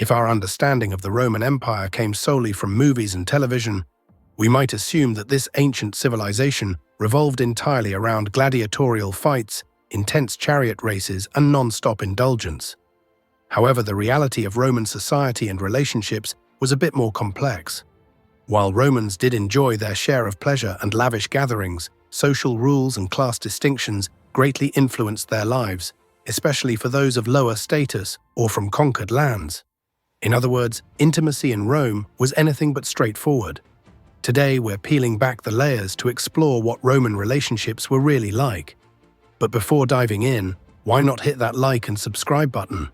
If our understanding of the Roman Empire came solely from movies and television, we might assume that this ancient civilization revolved entirely around gladiatorial fights, intense chariot races, and non-stop indulgence. However, the reality of Roman society and relationships was a bit more complex. While Romans did enjoy their share of pleasure and lavish gatherings, social rules and class distinctions greatly influenced their lives, especially for those of lower status or from conquered lands. In other words, intimacy in Rome was anything but straightforward. Today, we're peeling back the layers to explore what Roman relationships were really like. But before diving in, why not hit that like and subscribe button?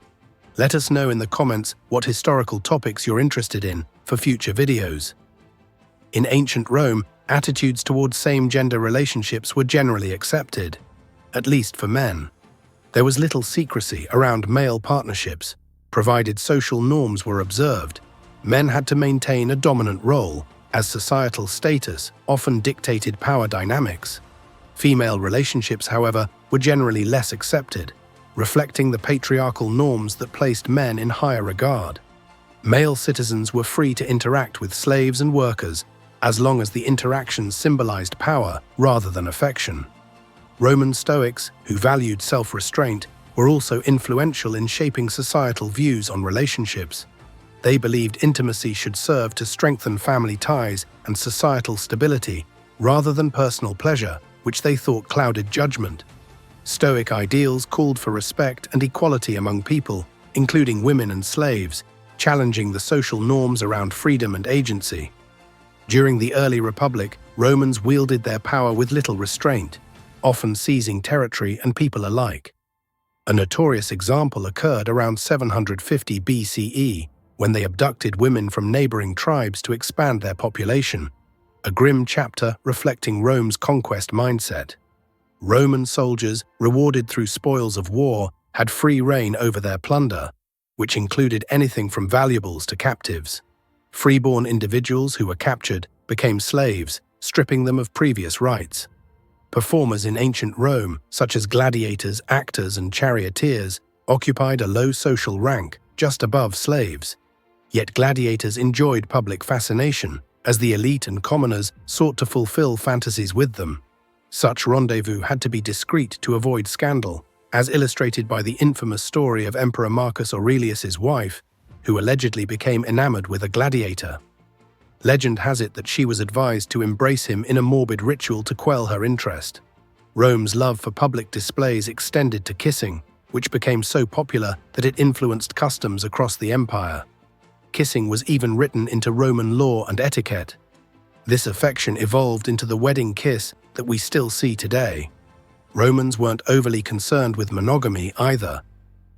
Let us know in the comments what historical topics you're interested in for future videos. In ancient Rome, attitudes towards same-gender relationships were generally accepted, at least for men. There was little secrecy around male partnerships. Provided social norms were observed, men had to maintain a dominant role, as societal status often dictated power dynamics. Female relationships, however, were generally less accepted, reflecting the patriarchal norms that placed men in higher regard. Male citizens were free to interact with slaves and workers, as long as the interactions symbolized power rather than affection. Roman Stoics, who valued self-restraint, were also influential in shaping societal views on relationships. They believed intimacy should serve to strengthen family ties and societal stability, rather than personal pleasure, which they thought clouded judgment. Stoic ideals called for respect and equality among people, including women and slaves, challenging the social norms around freedom and agency. During the early Republic, Romans wielded their power with little restraint, often seizing territory and people alike. A notorious example occurred around 750 BCE, when they abducted women from neighboring tribes to expand their population, a grim chapter reflecting Rome's conquest mindset. Roman soldiers, rewarded through spoils of war, had free reign over their plunder, which included anything from valuables to captives. Freeborn individuals who were captured became slaves, stripping them of previous rights. Performers in ancient Rome, such as gladiators, actors, and charioteers, occupied a low social rank, just above slaves. Yet gladiators enjoyed public fascination, as the elite and commoners sought to fulfill fantasies with them. Such rendezvous had to be discreet to avoid scandal, as illustrated by the infamous story of Emperor Marcus Aurelius's wife, who allegedly became enamored with a gladiator. Legend has it that she was advised to embrace him in a morbid ritual to quell her interest. Rome's love for public displays extended to kissing, which became so popular that it influenced customs across the empire. Kissing was even written into Roman law and etiquette. This affection evolved into the wedding kiss that we still see today. Romans weren't overly concerned with monogamy either.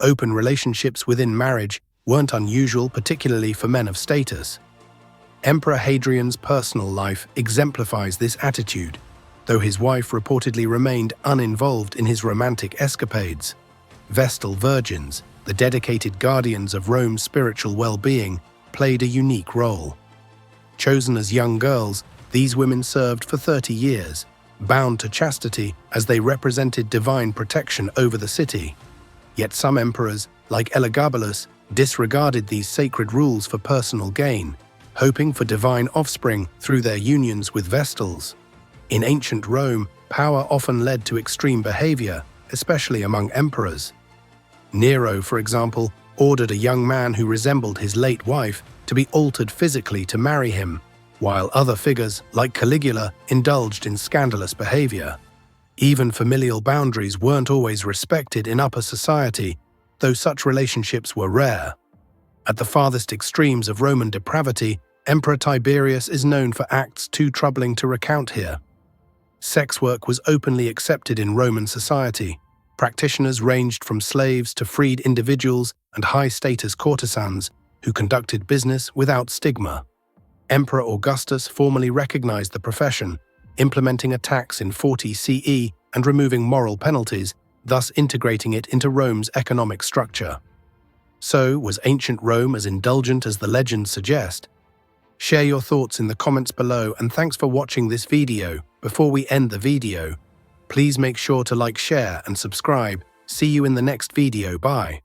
Open relationships within marriage weren't unusual, particularly for men of status. Emperor Hadrian's personal life exemplifies this attitude, though his wife reportedly remained uninvolved in his romantic escapades. Vestal virgins, the dedicated guardians of Rome's spiritual well-being, played a unique role. Chosen as young girls, these women served for 30 years, bound to chastity as they represented divine protection over the city. Yet some emperors, like Elagabalus, disregarded these sacred rules for personal gain, hoping for divine offspring through their unions with Vestals. In ancient Rome, power often led to extreme behavior, especially among emperors. Nero, for example, ordered a young man who resembled his late wife to be altered physically to marry him, while other figures, like Caligula, indulged in scandalous behavior. Even familial boundaries weren't always respected in upper society, though such relationships were rare. At the farthest extremes of Roman depravity, Emperor Tiberius is known for acts too troubling to recount here. Sex work was openly accepted in Roman society. Practitioners ranged from slaves to freed individuals and high-status courtesans who conducted business without stigma. Emperor Augustus formally recognized the profession, implementing a tax in 40 CE and removing moral penalties, thus integrating it into Rome's economic structure. So, was ancient Rome as indulgent as the legends suggest? Share your thoughts in the comments below, and thanks for watching this video. Before we end the video, please make sure to like, share, and subscribe. See you in the next video. Bye.